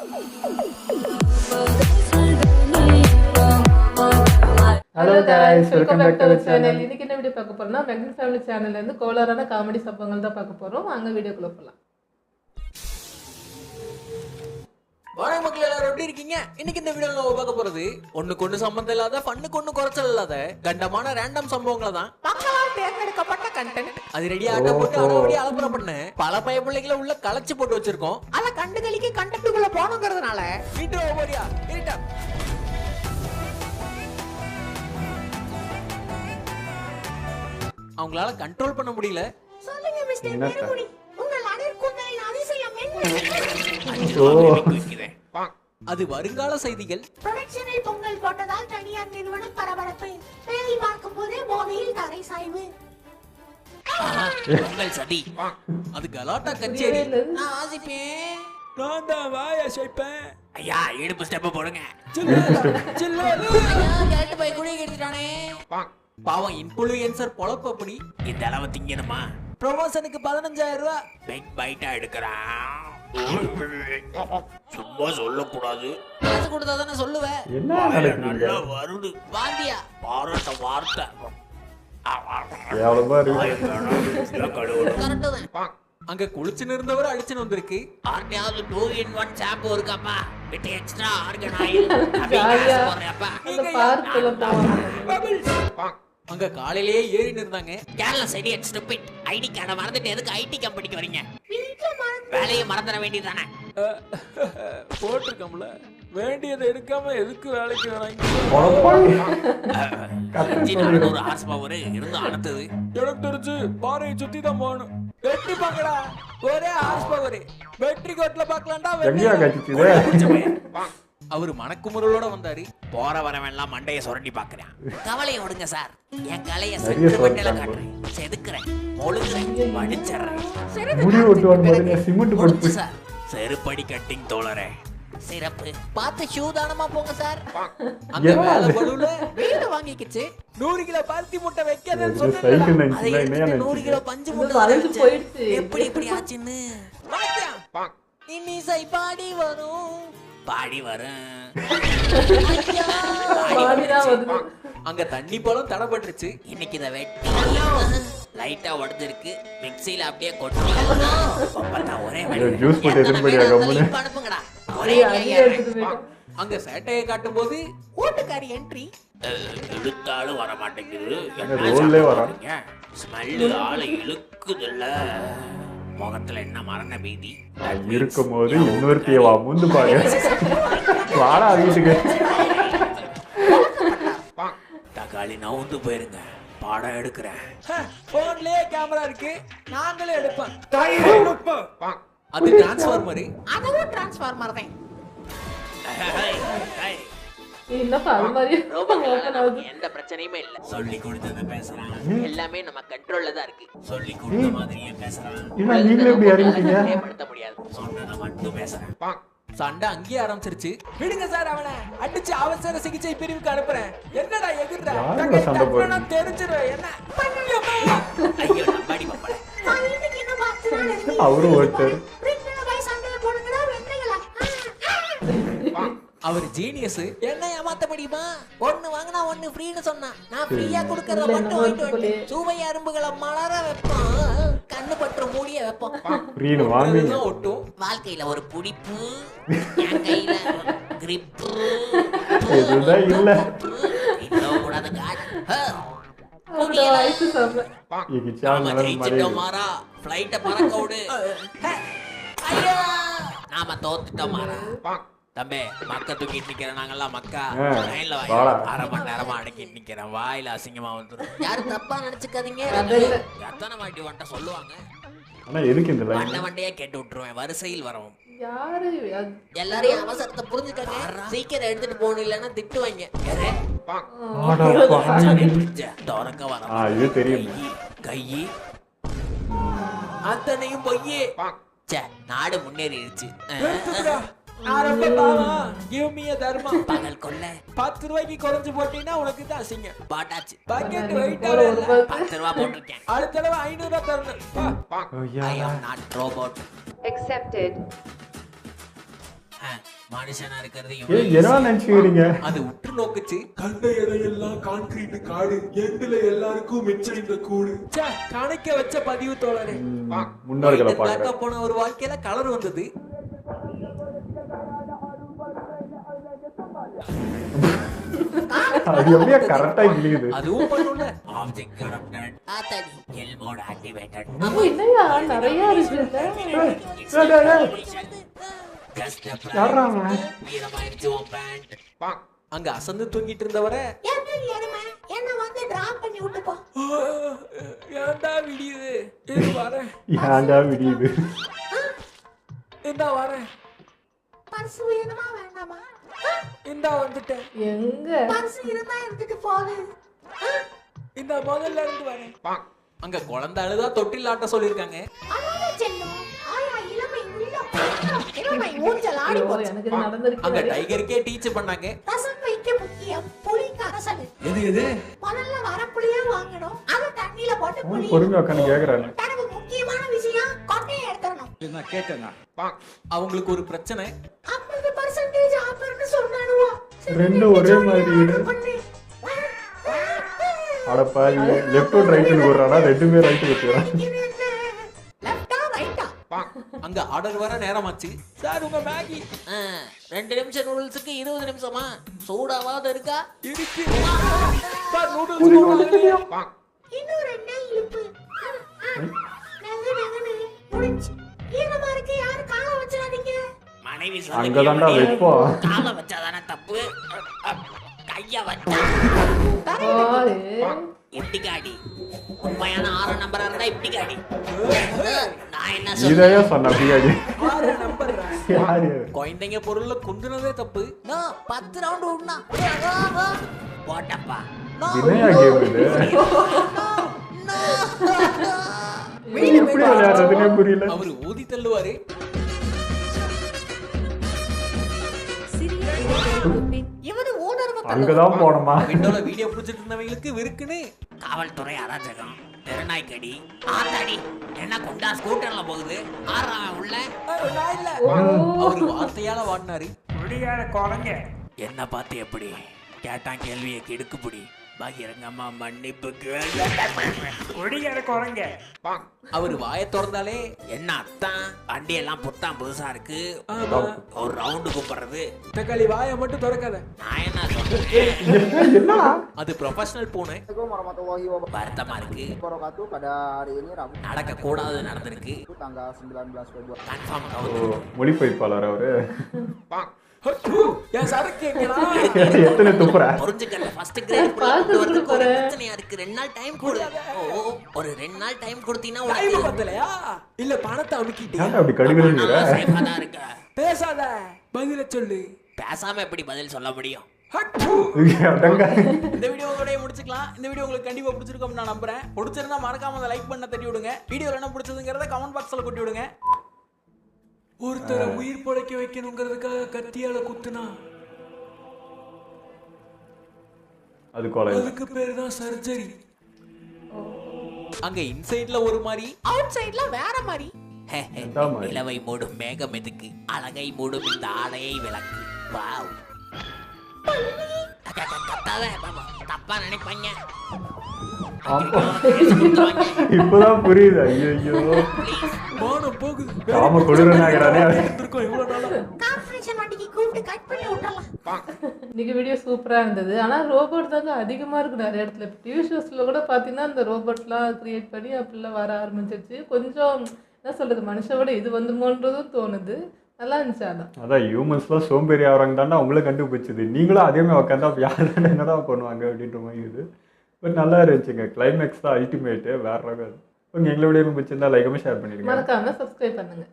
Hello guys welcome back to our channel. இன்னைக்கு என்ன video பார்க்க போறோம்னா மெகன் ஃபேமிலி சேனல்ல இருந்து கோலாரான காமெடி சம்பவங்கள் தான் பார்க்க போறோம். வாங்க வீடியோக்குள்ள போலாம். வணக்கம் மக்கள், எல்லாரும் எப்படி இருக்கீங்க? இன்னைக்கு இந்த வீடியோல நம்ம பார்க்க போறது ஒண்ணுக்கு ஒண்ணு சம்பந்தம் இல்லாத ஃபன்னுக்கு ஒண்ணு குறைச்சல் இல்லாத கண்டமான ரேண்டம் சம்பவங்களை தான். மக்களால் தேர்ந்தெடுக்கப்பட்ட கண்டென்ட் அது ரெடியா போட்டு அறவடி அலப்பற பண்ண பல பயப்பிள்ளைகளை உள்ள கலச்சு போட்டு வச்சிருக்கோம். அத கண்டுகளிக்கு கண்டென்ட்டுக்குள்ள போணுங்கிறதுனால வீடியோ ஓவரியா இருட்டா அவங்களால கண்ட்ரோல் பண்ண முடியல. சொல்லுங்க மிஸ்டர் மேரகுடி, உங்கள் அடர்குந்தலை அதிசயம் என்ன? அது வருங்கால செய்திகள். புரொடக்ஷனில் பொங்கல் போட்டதால் தனியார் நிறுவனம் பரபரப்பு. வேலை பார்க்கும் போதே போதையில் தரை சாய்வு. பொங்கல் சதி. அது கலாட்டா கச்சேரி. நான் ஆசிப்பேன், நான் தான் வாய ஷேப்பேன். ஐயா இடுப்பு ஸ்டெப் போடுங்க. கேட்டு போய் குடி எடுத்துட்டானே. பாவம் இன்ஃப்ளூயன்சர் பொழப்பு அப்படி. இந்த அளவு திங்கணுமா? ப்ரமோஷனுக்கு 15,000 ரூபாய் பெக் பைட்டா எடுக்கிறான். சும்மா சொல்லக்கூடாது. காசு கொடுத்தா தானே சொல்லுவேன். நல்லா வருது வாந்தியா பாராட்ட வார்த்தை. அங்க குளிச்சுன்னு இருந்தவர் அடிச்சுன்னு வந்திருக்கு. ஆர்டியாவது 2-in-1 ஷாம்பு இருக்காப்பா, விட்டு எக்ஸ்ட்ரா ஆர்கன் ஆயில் போடுறப்பா. அங்க காலையிலேயே ஏறின்னு இருந்தாங்க. கேரளா சைடு ஸ்டூபிட் ஐடி கார்டை மறந்துட்டு எதுக்கு ஐடி கம்பெனிக்கு வரீங்க? வேலையை மறந்துட வேண்டியதானே? போட்டிருக்கோம்ல, வேண்டியதை எடுக்காம எதுக்கு வேலைக்கு வராங்க? 400 ஹார்ஸ் பவர் இருந்து அனுத்துது. எனக்கு தெரிஞ்சு பாறையை சுத்தி தான் போகணும். வெட்டி பாக்கடா, ஒரே ஹார்ஸ் பவர். வெற்றி கோட்ல பாக்கலாம்டா. அவரு மனக்குமுறலோட வந்தாரு. போற வரவெல்லாம் மண்டைய சுரண்டி பாக்குறேன். கவலையை விடுங்க சார், என் கலையை சென்டிமெண்டலா காட்டுறேன், செதுக்குறேன், ஒழுங்குறேன், வடிச்சறேன். சார் செருப்படி கட்டிங் தோழரே, சிறப்பு. பார்த்து ஷூ தானமா போங்க சார். அந்த வேலை பளுல வீடு வாங்கிக்கிச்சு. 100 கிலோ பருத்தி முட்டை வைக்காதன்னு சொன்னேன். அதை எடுத்து 100 கிலோ பஞ்சு முட்டை போயிடுச்சு. எப்படி இப்படி ஆச்சுன்னு இன்னிசை பாடி வரும் பாடி வரும். அங்க தண்ணி போலும் தடப்பட்டுருச்சு. இன்னைக்கு இதை வெட்டி லைட்டா உடஞ்சிருக்கு. மிக்சியில அப்படியே கொட்டி ஒரே அனுப்புங்கடா. ஒரே அங்க சேட்டையை காட்டும் போது ஓட்டுக்காரி என்ட்ரி. இழுத்தாலும் வர மாட்டேங்குது. ஸ்மெல்லு ஆளை இழுக்குதுல்ல. முகத்துல என்ன மரண பீதி இருக்கும் போது இன்னொருத்தியவா முந்து பாரு. வாடா வீட்டுக்கு. தக்காளி நவுந்து போயிருங்க, பாடம் எடுக்கிறேன். போன்லயே கேமரா இருக்கு, நாங்களே எடுப்போம். அது டிரான்ஸ்ஃபார்மர். அதுவும் டிரான்ஸ்ஃபார்மர் தான். எந்த பிரச்சனையுமே இல்ல. சொல்லி கொடுத்தத பேசுறான். எல்லாமே நம்ம கண்ட்ரோல்ல தான் இருக்கு. சொல்லி கொடுத்த மாதிரியே பேசுறான். பயன்படுத்த முடியாது. சொன்னத மட்டும் பேசுறேன். சண்டை அங்கேயே ஆரம்பிச்சிருச்சு. விடுங்க சார், அவனை அடிச்சு அவசர சிகிச்சை பிரிவுக்கு அனுப்புறேன். என்னடா எதிர்டா தெரிஞ்சிருவேன். என்ன ஐயோ நம்பாடி பப்பட. அவரு ஒருத்தர். அவர் ஜீனியஸ். என்ன ஏமாத்த முடியுமா? ஒண்ணு வாங்கினா ஒண்ணு ஃப்ரீன்னு சொன்னா நான் ஃப்ரீயா கொடுக்கறத மட்டும் வாங்கிட்டு வந்து சுவை அரும்புகளை மலர வைப்போம். கண்ணு பற்ற மூடிய வைப்போம். ஃப்ரீன்னு வாங்கி ஒட்டும். வாழ்க்கையில ஒரு புடிப்பு, என் கையில கிரிப்பு இதுதான் இல்ல. இன்னோ கூடாது காட். மாறா ஃளைட்ட பறக்க விடு. ஐயோ நாம தோத்துட்டோம் மாறா. தம்பே மக்க தூக்கிட்டு நிக்கிறேன். நாங்கெல்லாம் மக்கா லைன்ல அரை மணி நேரமா அடக்கிட்டு நிக்கிறேன். வாயில அசிங்கமா வந்துடும். யாரும் தப்பா நினைச்சுக்காதீங்க. எத்தனை வாட்டி வந்துட்ட சொல்லுவாங்க. ஆனா எதுக்கு இந்த லைன்? வண்டையே கேட்டு விட்டுருவேன். வரிசையில் வரவும். யாரு எல்லாரையும் அவசரத்தை புரிஞ்சுக்கங்க. சீக்கிரம் எடுத்துட்டு போகணும், இல்லைன்னா திட்டுவாங்க. திறக்க வர இது தெரியும். கை அத்தனையும் பொய்யே. நாடு முன்னேறிடுச்சு. பகல் கொள்ள 10 ரூபாய்க்கு குறைஞ்சு போட்டீங்கன்னா உனக்கு தான் அசிங்க. பாட்டாச்சு பாக்கெட் வெயிட்டா 10 ரூபாய் போட்டுருக்கேன். அடுத்த தடவை 500 ரூபாய் தரணும். I am not robot. Accepted. மனுஷனா இருக்கிறது என்ன நினைச்சுக்கிறீங்க? அது உற்று நோக்குச்சு. கண்ட இடையெல்லாம் கான்கிரீட் காடு, எண்டுல எல்லாருக்கும் மிச்சம் இந்த கூடு. கணக்க வச்ச பதிவு தோழரே. முன்னோர்களை பிளாக்கா பாக்குறேன். போன ஒரு வாழ்க்கையில கலர் வந்தது. அது எப்படியா கரெக்டா கிளியுது? அதுவும் பண்ணுல. Object corrupted. ஆத்தடி எல் மோட் ஆக்டிவேட்டட். அப்போ என்னையா நிறைய இருக்குல்ல. யாரா அவன்? வீரமாயிடுச்சு உன் பேண்ட். அங்க அசந்து தூங்கிட்டு இருந்தவரை என்ன வந்து டிராப் பண்ணி விட்டு போ. ஏன்டா விடியுது? இது வரேன். ஏன்டா விடியுது? இந்தா வரேன். பர்ஸ் வேணுமா வேண்டாமா? இந்தா வந்துட்டேன். எங்க பர்ஸ் இருந்தா எடுத்துட்டு போகு. இந்த முதல்ல இருந்து வரேன். அங்க குழந்தை அழுதா தொட்டில் ஆட்ட சொல்லிருக்காங்க. அழகா செல்லும். ஆயா இளமை இளமை ஊஞ்சல் ஆடி ஐயோ, போச்சு. எனக்கு இது நடந்திருக்கு. அங்க டைகருக்கே டீச் பண்ணாங்க. ரசம் வைக்க முக்கியம், புளிக்கு அரசல். எது முதல்ல வரப்புளியா வாங்கணும், அதை தண்ணியில போட்டு புளி. பொறுமையா உட்காந்து கேக்குறாங்க. தனக்கு முக்கியமான விஷயம் கொட்டையை எடுத்துடணும். நான் கேட்டேனா? அவங்களுக்கு ஒரு பிரச்சனை. 50% ஆஃபர்னு சொன்னானுவா. ரெண்டும் ஒரே மாதிரி. அடப்பா லெஃப்ட் அண்ட் ரைட் போடுறானா? ரெண்டுமே ரைட் வச்சுக்கிறான். லெஃப்டா ரைட்டா? அங்க ஆர்டர் வர நேரமாச்சு. சார் உங்க மேகி 2 நிமிஷம் நூடுல்ஸ்க்கு 20 நிமிஷமா? சூடாவாத இருக்கா? இருக்கு சார். நூடுல்ஸ் இன்னும் ரெண்டே இழுப்பு. நெகு நெகுனு முடிச்சு. ஈரமா இருக்கு, யாரு கால வச்சிராதீங்க. மனைவி அங்கதான்டா வைப்போம். கால வச்சாதானே தப்பு. கைய வச்சா இப்படி காடி. உண்மையான 6 நம்பரா இருந்தா இப்படி காடி. நான் என்ன இதையா சொன்ன பியாடி? நம்பர் யாரு? குழந்தைங்க பொருள்ல குந்துனதே தப்பு. 10 ரவுண்ட் ஓடுனா போட்டப்பா. என்னையா கேம் இது? எப்படி விளையாடுறதுன்னே புரியல. அவரு ஊதி தள்ளுவாரு. இவரு ஓனர்வ அங்கதான் போனோமா? விண்டோல வீடியோ புடிச்சிட்டு இருந்தவங்களுக்கு விருக்குன்னு காவல்துறை அராஜகம், தெருநாய்க்கடி, ஆத்தாடி. என்ன குண்டா ஸ்கூட்டர்ல போகுது? ஆறான் உள்ள. நான் இல்ல. அவரு வார்த்தையால வாடினாரு. குடியார குழந்தை. என்ன பார்த்து எப்படி கேட்டான் கேள்வியை கெடுக்குபடி. பகிரங்கம்மா மன்னிப்பு கேள்வி. குடியார குழந்தை. அவரு வாயை திறந்தாலே என்ன அத்தான் வண்டி எல்லாம் புத்தான் புதுசா இருக்கு, ஒரு ரவுண்டு கூப்பிடுறது. தக்காளி வாயை மட்டும் திறக்காத. நான் என்ன சொல்றேன்? என்னடா? அது ப்ரொஃபஷனல் பூனை. வருத்தமா இருக்கு. wabarakatuh. Pada hari ini Rabu நடக்க கூடாது நடந்திருக்கு. tanggal 19 Februari. கன்ஃபார்ம் ஓ, கவுது. மொழிபெயர்ப்பாளர் அவரு. என் சரக்கு எங்கடா? எத்தனை துப்புற? புரிஞ்சுக்கல. ஃபர்ஸ்ட் கிரேட் கொண்டு வரதுக்கு ஒரு பிரச்சனையா இருக்கு. 2 நாள் டைம் கொடு. ஒரு 2 நாள் டைம் கொடுத்தீனா டைம் உனக்கு பத்தலையா? இல்ல பணத்தை அமுக்கிட்டியா? ஏன்டா அப்படி கடுகுறீங்க? சேஃபா தான் இருக்க. பேசாத, பதில சொல்லு. பேசாம எப்படி பதில் சொல்ல முடியும்? அடங்க. இந்த வீடியோ உங்களோட முடிச்சுக்கலாம். இந்த வீடியோ உங்களுக்கு கண்டிப்பா பிடிச்சிருக்கும் நான் நம்புறேன். பிடிச்சிருந்தா மறக்காம அந்த லைக் பண்ண தட்டி விடுங்க. வீடியோல என்ன பிடிச்சதுங்கறத கமெண்ட் பாக்ஸ்ல கொட்டி விடுங்க. ஒருத்தரை உயிர் பொழைக்க வைக்கணுங்கிறதுக்காக கத்தியால குத்துனா அது கொலை. அதுக்கு பேரு தான் சர்ஜரி. அங்க இன்சைட்ல ஒரு மாதிரி, அவுட் சைடுல வேற மாதிரி. எந்த மாதிரி? நிலவை மூடும் மேகம் எதுக்கு, அழகை மூடும் இந்த ஆடையை விளக்கு. வாவ். கத்தாத பாபா, தப்பா நினைப்பாங்க. இப்பதான் புரியுது. ஐயோ மானம் போகுது. காம கொடுறனாகிறானே. இருக்கோம் இவ்வளவு நாளா. கார்ப்பரேஷன் வண்டிக்கு கூப்பிட்டு கட் பண்ணி விட்டுறலாம். இன்னைக்கு வீடியோ சூப்பரா இருந்தது. ஆனா ரோபோட் தாங்க அதிகமா இருக்கு நிறைய இடத்துல. டிவி ஷோஸ்ல கூட பாத்தீங்கன்னா இந்த ரோபோட்லாம் கிரியேட் பண்ணி அப்படிலாம் வர ஆரம்பிச்சிருச்சு. கொஞ்சம் என்ன சொல்றது, மனுஷோட இது வந்துமோன்றதும் தோணுது. நல்லா இருந்துச்சு. அதான் ஹியூமன்ஸ்லாம் சோம்பேறி ஆகிறாங்க தானே அவங்கள கண்டுபிடிச்சது. நீங்களும் அதே மாதிரி உட்காந்தா யார் என்னதான் பண்ணுவாங்க அப்படின்ற மாதிரி இது. பட் நல்லா இருந்துச்சுங்க. கிளைமேக்ஸ் தான் அல்டிமேட்டு, வேற ரகம். எங்களை விட பிடிச்சிருந்தா லைக் ஷேர் பண்ணிடுங்க. மறக்காம சப்ஸ்கிரைப் பண்ணுங்க.